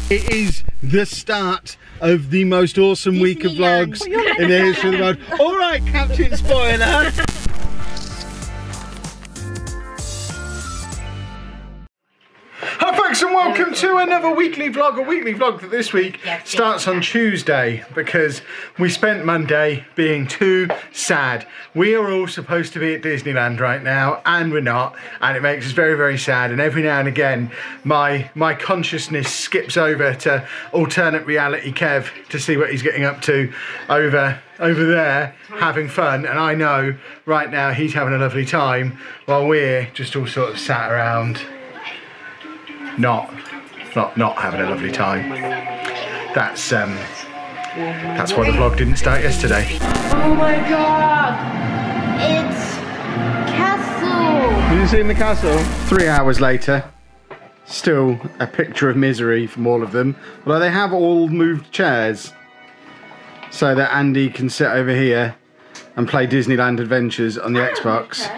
It is the start of the most awesome week of vlogs in the history of the world. All right, Captain Spoiler. Hi folks and welcome to another weekly vlog. A weekly vlog that this week starts on Tuesday because we spent Monday being too sad. We are all supposed to be at Disneyland right now and we're not, and it makes us very, very sad. And every now and again my consciousness skips over to alternate reality Kev to see what he's getting up to over there having fun, and I know right now he's having a lovely time while we're just all sort of sat around not having a lovely time. That's why the vlog didn't start yesterday. Oh my god! It's castle! Have you seen the castle? 3 hours later, still a picture of misery from all of them. Although they have all moved chairs so that Andy can sit over here and play Disneyland Adventures on the Xbox.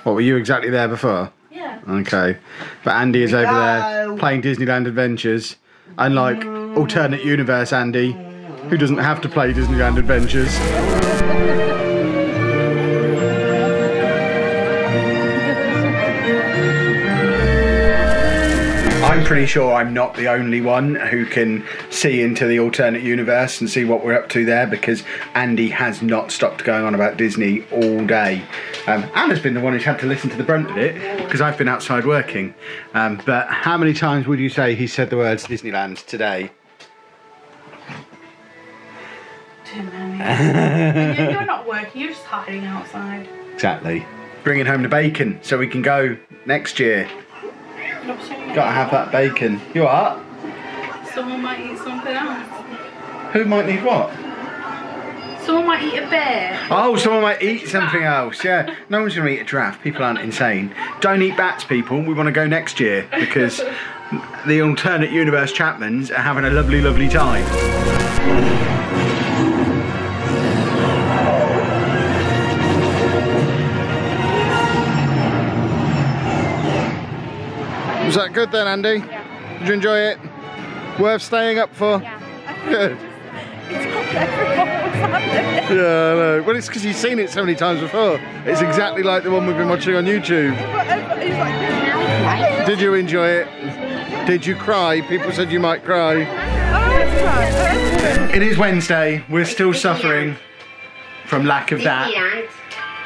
What, were you exactly there before? Yeah. Okay. But Andy is over there playing Disneyland Adventures. Unlike alternate universe Andy, who doesn't have to play Disneyland Adventures. I'm pretty sure I'm not the only one who can see into the alternate universe and see what we're up to there, because Andy has not stopped going on about Disney all day. Anna's been the one who's had to listen to the brunt of it because I've been outside working. But how many times would you say he said the words Disneyland today? Too many. You're not working, you're just hiding outside. Exactly. Bringing home the bacon so we can go next year. Gotta have that bacon. You what? Someone might eat something else. Who might need what? Someone might eat a bear. Oh, someone might eat something else. Yeah, no one's gonna eat a giraffe. People aren't insane. Don't eat bats, people. We want to go next year because the alternate universe Chapmans are having a lovely, lovely time. Was that good then, Andy? Yeah. Did you enjoy it? Worth staying up for? Yeah. Good. Yeah, I know. Well, it's because you've seen it so many times before. It's exactly like the one we've been watching on YouTube. Did you enjoy it? Did you cry? People said you might cry. It is Wednesday. We're still suffering from lack of that.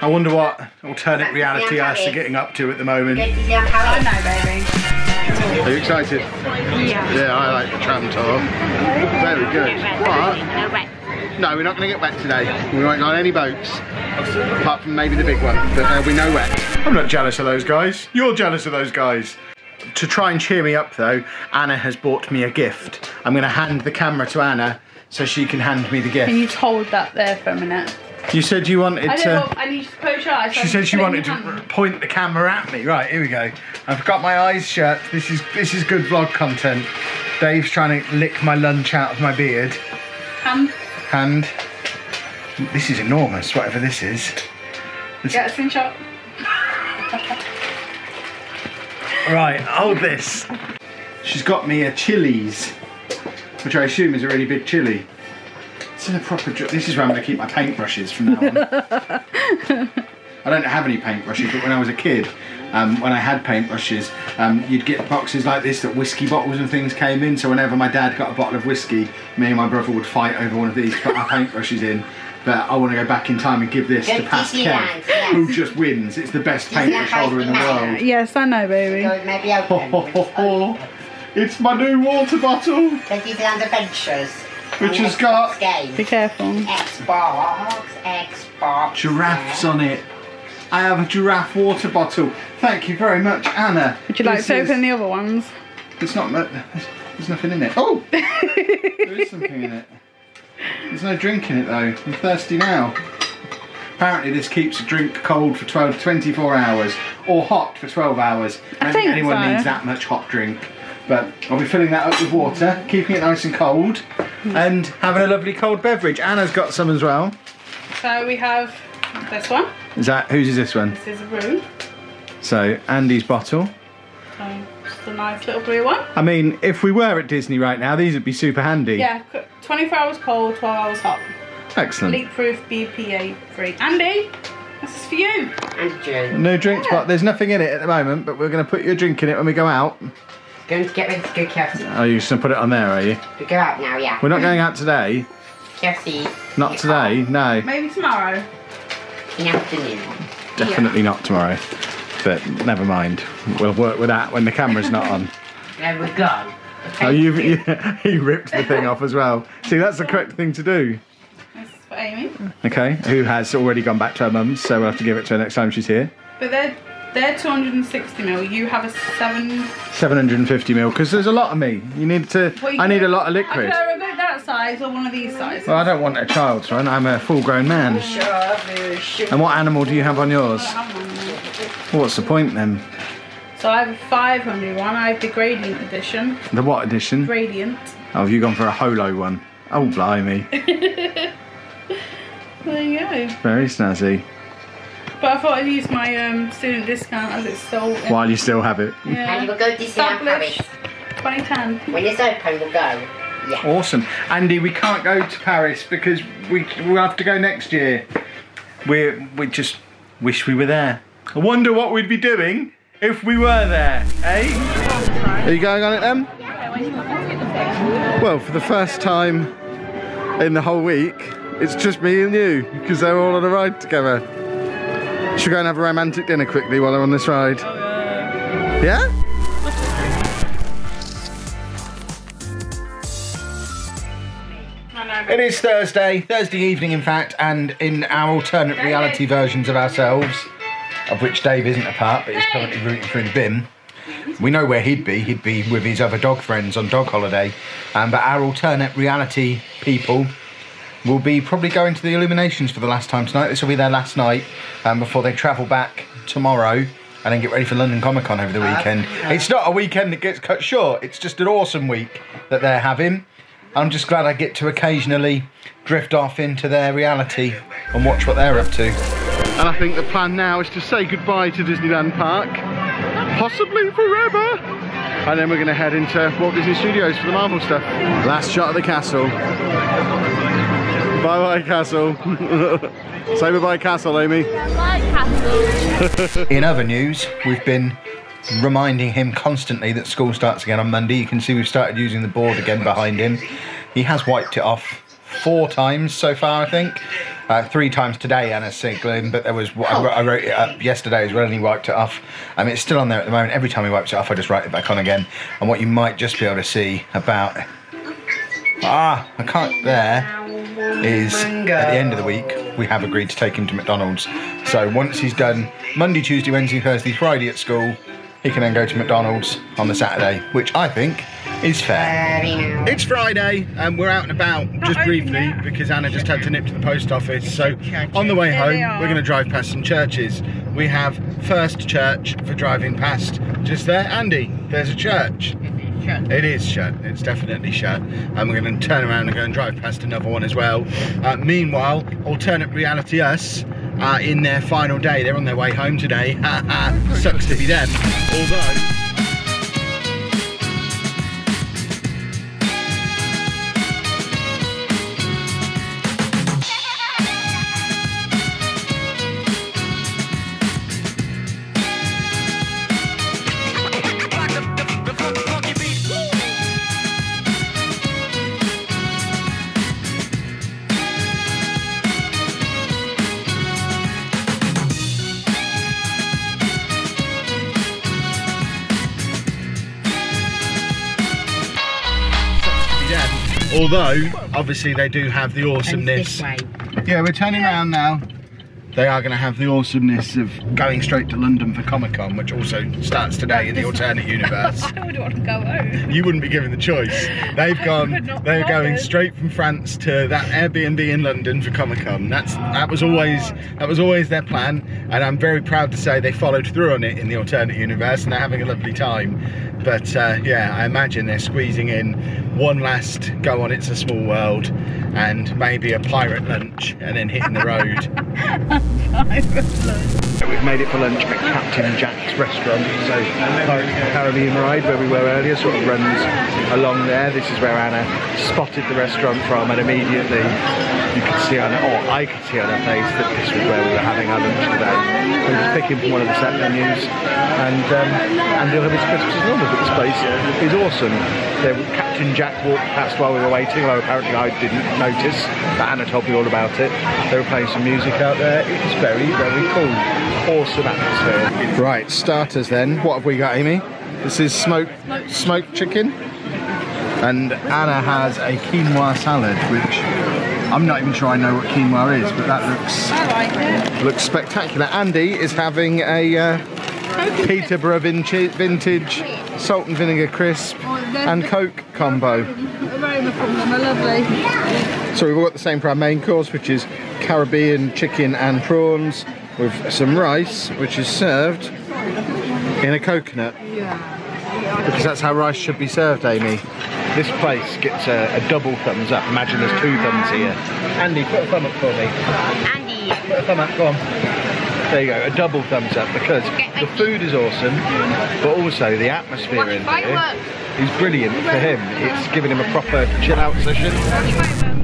I wonder what alternate reality us are getting up to at the moment. I know, baby. Are you excited? Yeah. Yeah, I like the tram tour. Very good. What? No, we're not going to get wet today. We won't go on any boats, apart from maybe the big one, but there'll be no wet. I'm not jealous of those guys. You're jealous of those guys. To try and cheer me up though, Anna has bought me a gift. I'm going to hand the camera to Anna so she can hand me the gift. Can you hold that there for a minute? You said you wanted to... I need you to close your eyes. She said she wanted to point the camera at me. Right, here we go. I've got my eyes shut. This is good vlog content. Dave's trying to lick my lunch out of my beard. Hand. This is enormous, whatever this is. Get a screenshot. Right, hold this. She's got me a Chili's, which I assume is a really big chili. It's in a proper... This is where I'm going to keep my paintbrushes from now on. I don't have any paintbrushes, but when I was a kid, when I had paintbrushes, you'd get boxes like this that whiskey bottles and things came in, so whenever my dad got a bottle of whiskey, me and my brother would fight over one of these to put our paintbrushes in. But I want to go back in time and give this to past Kev, who just wins. It's the best paintbrush holder in the world. Yes, I know, baby. Maybe open. It's my new water bottle. Disneyland Adventures. Which has got... Be careful. Xbox. Giraffes on it. I have a giraffe water bottle. Thank you very much, Anna. Would you like to open the other ones? It's not... There's nothing in it. Oh! There is something in it. There's no drink in it though. I'm thirsty now. Apparently this keeps a drink cold for 24 hours. Or hot for 12 hours. I don't think anyone needs that much hot drink. But I'll be filling that up with water, keeping it nice and cold, and having a lovely cold beverage. Anna's got some as well. So we have this one. Whose is this one? This is a roux. So Andy's bottle. So Just a nice little blue one. I mean, if we were at Disney right now, these would be super handy. Yeah, 24 hours cold, 12 hours hot. Excellent. Leak-proof, BPA free. Andy, this is for you. Andrew. No drinks, but there's nothing in it at the moment, but we're going to put your drink in it when we go out. Going to get ready to go KFC. Oh, you're just going to put it on there, are you? We go out now, yeah. We're not going out today. KFC. Not today, no. Maybe tomorrow. In the afternoon. Definitely not tomorrow. But never mind. We'll work with that when the camera's not on. There we go. Oh, you ripped the thing off as well. See, that's the correct thing to do. This is for Amy. Okay, who has already gone back to her mum's, so we'll have to give it to her next time she's here. But they're 260ml. You have a 750ml, because there's a lot of me. You need to. I need a lot of liquid. I could have that size or one of these sizes. Well, I don't want a child's one. I'm a full-grown man. And what animal do you have on yours? Well, what's the point then? So I have a 500 one. I have the Gradient edition. The what edition? Gradient. Oh, have you gone for a holo one? Oh, blimey. There you go. Very snazzy. But I thought I'd use my student discount as it's still... While you still have it. Yeah. And we'll go to Disneyland Paris. 2010. When it's open, we'll go. Yeah. Awesome. Andy, we can't go to Paris because we'll have to go next year. We just wish we were there. I wonder what we'd be doing if we were there, eh? Are you going on it then? Well, for the first time in the whole week, it's just me and you, because they're all on a ride together. Should we go and have a romantic dinner quickly while I'm on this ride? Yeah? It is Thursday evening in fact, and in our alternate reality versions of ourselves, of which Dave isn't a part, but he's currently rooting through the bin. We know where he'd be with his other dog friends on dog holiday, but our alternate reality people will be probably going to the Illuminations for the last time tonight. This will be their last night before they travel back tomorrow and then get ready for London Comic Con over the weekend. It's not a weekend that gets cut short, it's just an awesome week that they're having. I'm just glad I get to occasionally drift off into their reality and watch what they're up to. And I think the plan now is to say goodbye to Disneyland Park, possibly forever. And then we're going to head into Walt Disney Studios for the Marvel stuff. Last shot of the castle. Bye-bye, castle. Say bye-bye, castle, Amy. Bye, castle. In other news, we've been reminding him constantly that school starts again on Monday. You can see we've started using the board again behind him. He has wiped it off 4 times so far, I think. 3 times today, Anna's signaling, but there was I wrote it up yesterday as well, and he wiped it off. It's still on there at the moment. Every time he wipes it off, I just write it back on again. And what you might just be able to see about I can't there is at the end of the week we have agreed to take him to McDonald's. So once he's done Monday, Tuesday, Wednesday, Thursday, Friday at school, he can then go to McDonald's on the Saturday, which I think is fair. It's Friday and we're out and about just briefly because Anna just had to nip to the post office. So on the way home, we're going to drive past some churches. We have First Church for driving past just there. Andy, there's a church. It is shut. It's definitely shut. And we're going to turn around and go and drive past another one as well. Meanwhile, alternate reality us in their final day. They're on their way home today. Sucks to be them. Although obviously they do have the awesomeness. Yeah, we're turning around now. They are going to have the awesomeness of going straight to London for Comic Con, which also starts today in the alternate universe. I would want to go home. You wouldn't be given the choice. They're going straight from France to that Airbnb in London for Comic Con. That was always their plan, and I'm very proud to say they followed through on it in the alternate universe, and they're having a lovely time. But yeah, I imagine they're squeezing in one last go on It's a Small World and maybe a pirate lunch and then hitting the road. We've made it for lunch at Captain Jack's restaurant. So Caribbean ride where we were earlier sort of runs along there. This is where Anna spotted the restaurant from, and immediately you could see on, or I could see on her face that this was where we were having our lunch today. We were just picking from one of the set menus, and you'll have his Christmas as normal, but this place is awesome. Captain Jack walked past while we were waiting, although apparently I didn't notice, but Anna told me all about it. They were playing some music out there. It was very, very cool. Awesome atmosphere. Right, starters then. What have we got, Amy? This is smoked chicken. And Anna has a quinoa salad, which I'm not even sure I know what quinoa is, but that looks spectacular. Andy is having a Peterborough vintage salt and vinegar crisp and Coke combo. So we've all got the same for our main course, which is Caribbean chicken and prawns with some rice, which is served in a coconut. Because that's how rice should be served, Amy. This place gets a double thumbs up. Imagine there's two thumbs here. Andy, put a thumb up for me. Andy. Put a thumb up, go on. There you go, a double thumbs up, because the food is awesome, but also the atmosphere in here is brilliant for him. It's giving him a proper chill out session.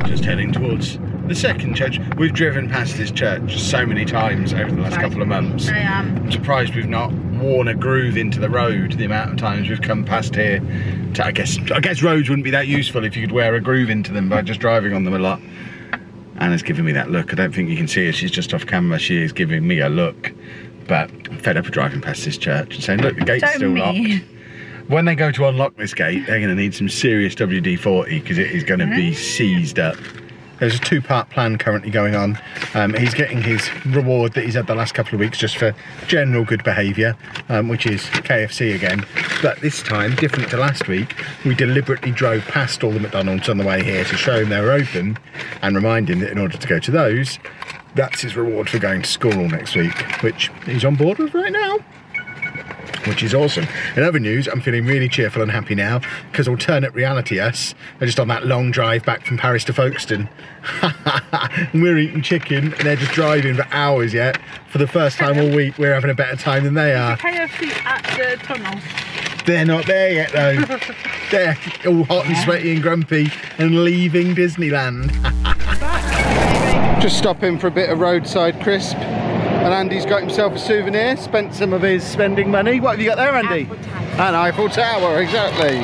Just heading towards the second church. We've driven past this church so many times over the last couple of months. I'm surprised we've not worn a groove into the road the amount of times we've come past here. I guess roads wouldn't be that useful if you could wear a groove into them by just driving on them a lot. Anna's giving me that look. I don't think you can see her, she's just off camera. She is giving me a look. But I'm fed up of driving past this church and saying, look, the gate's still locked. When they go to unlock this gate, they're going to need some serious WD-40 because it is going to be seized up. There's a two-part plan currently going on. He's getting his reward that he's had the last couple of weeks just for general good behaviour, which is KFC again. But this time, different to last week, we deliberately drove past all the McDonald's on the way here to show him they were open and remind him that in order to go to those, that's his reward for going to school all next week, which he's on board with right now, which is awesome. In other news, I'm feeling really cheerful and happy now because alternate reality us are just on that long drive back from Paris to Folkestone. And we're eating chicken and they're just driving for hours yet. For the first time all week, we're having a better time than they are. KFC at the tunnel. They're not there yet though. They're all hot and sweaty and grumpy and leaving Disneyland. Just stopping for a bit of roadside crisp. And Andy's got himself a souvenir, spent some of his spending money. What have you got there, Andy? An Eiffel Tower, exactly.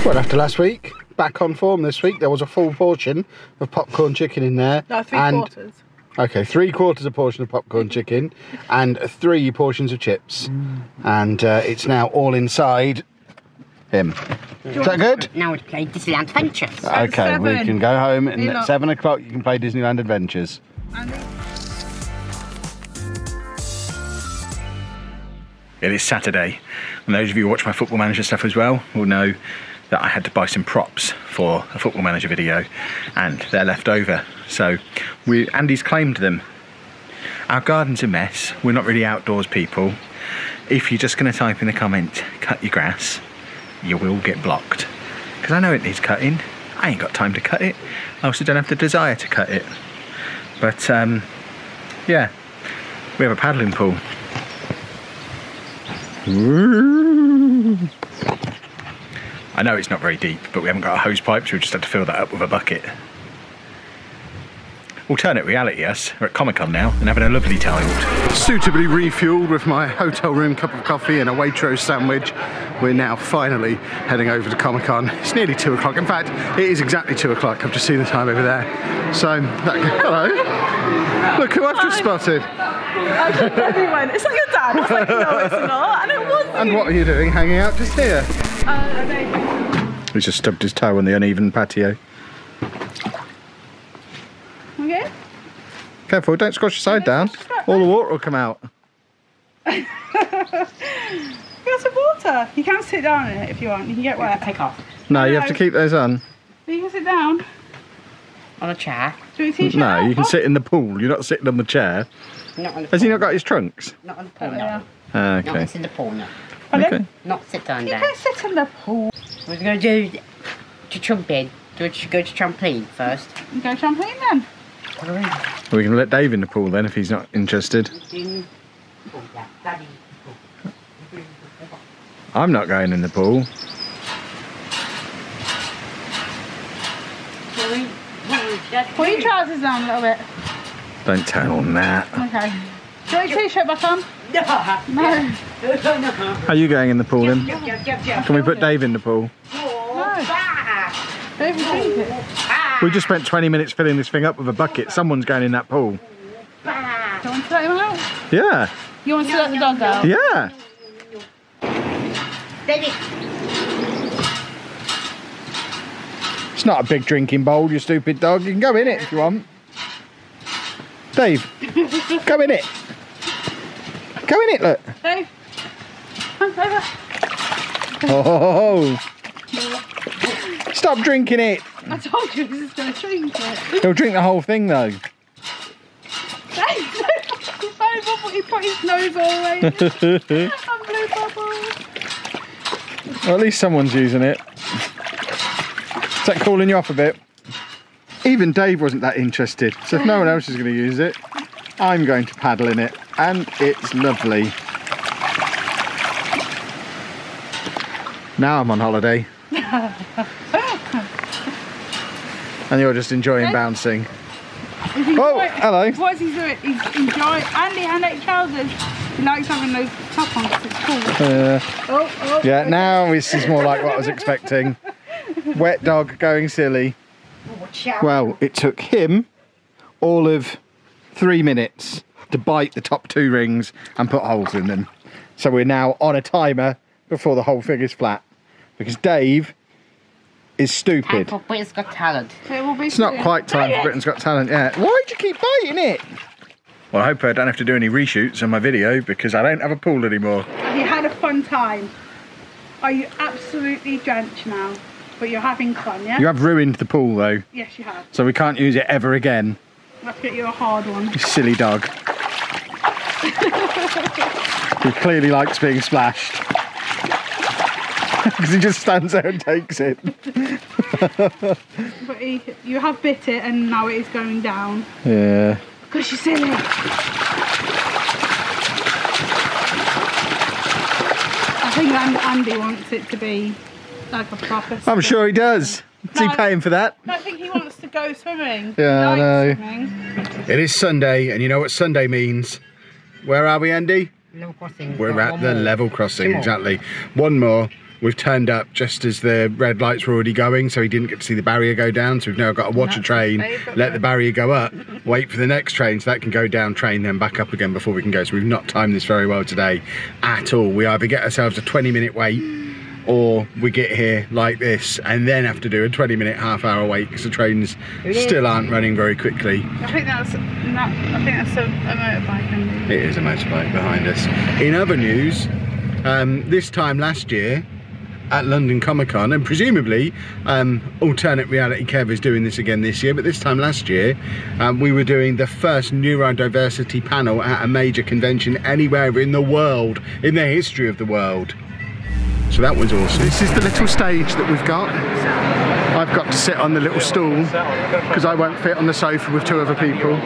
Well, after last week, back on form this week. There was a full portion of popcorn chicken in there. No, three-quarters. Okay, 3/4 a portion of popcorn chicken and 3 portions of chips. And it's now all inside him. Is that good? Now we play Disneyland Adventures. Okay, we can go home and at 7 o'clock you can play Disneyland Adventures. It is Saturday, and those of you who watch my Football Manager stuff as well will know that I had to buy some props for a Football Manager video, and they're left over. So Andy's claimed them. Our garden's a mess. We're not really outdoors people. If you're just going to type in the comment, cut your grass, you will get blocked. Because I know it needs cutting. I ain't got time to cut it. I also don't have the desire to cut it. But yeah, we have a paddling pool. I know it's not very deep, but we haven't got a hose pipe, so we just had to fill that up with a bucket. Alternate reality us, we're at Comic-Con now and having a lovely time. Suitably refueled with my hotel room cup of coffee and a Waitrose sandwich, we're now finally heading over to Comic-Con. It's nearly 2 o'clock. In fact, it is exactly 2 o'clock. I've just seen the time over there. So, hello. Look who I've just spotted. Debbie went, it's like your dad. I was like, no, it's not. And it wasn't. And what are you doing hanging out just here? He's just stubbed his toe on the uneven patio. Okay. Careful, don't squash your side down. All the water will come out. Get some water. You can sit down in it if you want. You can get wet. Take off. No, you have to keep those on. You can sit down. On a chair. Do you t-shirt No, you can sit in the pool. You're not sitting on the chair. Not on the Has he not got his trunks? Not on the pool, no. Yeah. Okay. No, it's in the pool, no. Okay. Not sit on You that. can sit in the pool. We're going to do to jumping. Do we go to trampoline first? You go trampoline then. We can let Dave in the pool then if he's not interested. I'm not going in the pool. Pull your trousers down a little bit. Don't tell him that. Okay. Do you want your t-shirt back on? No. Are you going in the pool then? Can we put Dave in the pool? No. Don't even think it. We just spent 20 minutes filling this thing up with a bucket. Someone's going in that pool. Do you want to let him out? Yeah. You want to let the dog out? Yeah. It's not a big drinking bowl, you stupid dog. You can go in it if you want. Dave, go in it. Go in it, look. Dave. Come over. Oh. Stop drinking it. I told you this is going to drink it. He'll drink the whole thing though. Dave, he put his nose all the way in. And blue bubbles. Well, at least someone's using it. Is that cooling you off a bit? Even Dave wasn't that interested, so if no one else is going to use it, I'm going to paddle in it, and it's lovely. Now I'm on holiday. And you're just enjoying bouncing. Oh, hello. What's he doing? He's enjoying. Andy, hand out your trousers. He likes having those top on because it's cool. Yeah, now this is more like what I was expecting. Wet dog going silly. Well, it took him all of 3 minutes to bite the top 2 rings and put holes in them. So we're now on a timer before the whole thing is flat. Because Dave is stupid. Time for Britain's Got Talent. It's not quite time for Britain's Got Talent yet. Why'd you keep biting it? Well, I hope I don't have to do any reshoots on my video because I don't have a pool anymore. Have you had a fun time? Are you absolutely drenched now? But you're having fun, yeah? You have ruined the pool though. Yes, you have. So we can't use it ever again. I'll have to get you a hard one. You silly dog. He clearly likes being splashed. Because he just stands there and takes it. But you have bit it and now it is going down. Yeah. Because you're silly. I think Andy wants it to be like a proper I'm sure he does. Is he paying for that? I think he wants to go swimming. Yeah, I know. Swimming. It is Sunday, and you know what Sunday means. Where are we, Andy? Level crossing. We're at the level crossing, exactly. One more. We've turned up just as the red lights were already going, so he didn't get to see the barrier go down. So we've now got to watch a train, let the barrier go up, wait for the next train so that can go down, train, then back up again before we can go. So we've not timed this very well today at all. We either get ourselves a 20-minute wait, or we get here like this and then have to do a 20-minute, half-hour wait because the trains still aren't running very quickly. I think that's a motorbike. Andy. It is a motorbike behind us. In other news, this time last year at London Comic Con, and presumably Alternate Reality Kev is doing this again this year, but this time last year we were doing the first neurodiversity panel at a major convention anywhere in the world, in the history of the world. So that was awesome. This is the little stage that we've got. I've got to sit on the little stool because I won't fit on the sofa with 2 other people.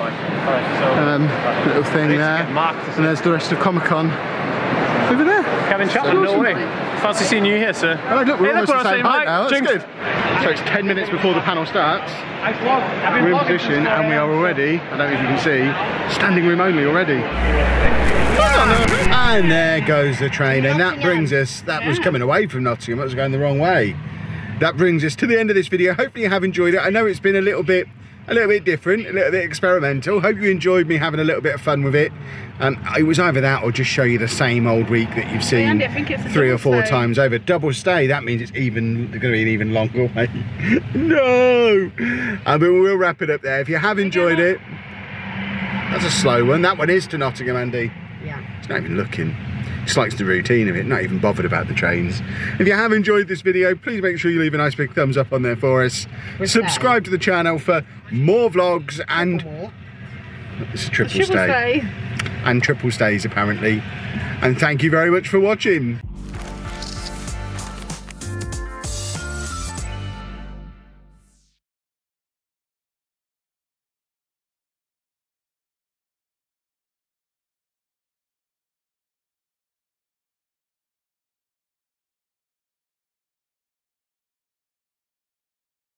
Little thing there, and there's the rest of Comic Con over there. Kevin Chapman, no way. Fancy seeing you here, sir. Oh, look, we're almost look the same height now. That's Jinx. good. So it's 10 minutes before the panel starts. We're in position, and we are already, I don't know if you can see, standing room only already. And there goes the train, and that brings us, that was coming away from Nottingham, that was going the wrong way. That brings us to the end of this video. Hopefully you have enjoyed it. I know it's been a little bit different, a little bit experimental. Hope you enjoyed me having a little bit of fun with it. It was either that or just show you the same old week that you've seen 3 or 4 times over. Double stay, that means it's going to be an even longer way. No! But we'll wrap it up there. If you have enjoyed it, that's a slow one. That one is to Nottingham, Andy. Yeah. He's not even looking. Just likes the routine of it, not even bothered about the trains. If you have enjoyed this video, please make sure you leave a nice big thumbs up on there for us. Subscribe to the channel for more vlogs and... It's a triple stay. And triple stays apparently. And thank you very much for watching.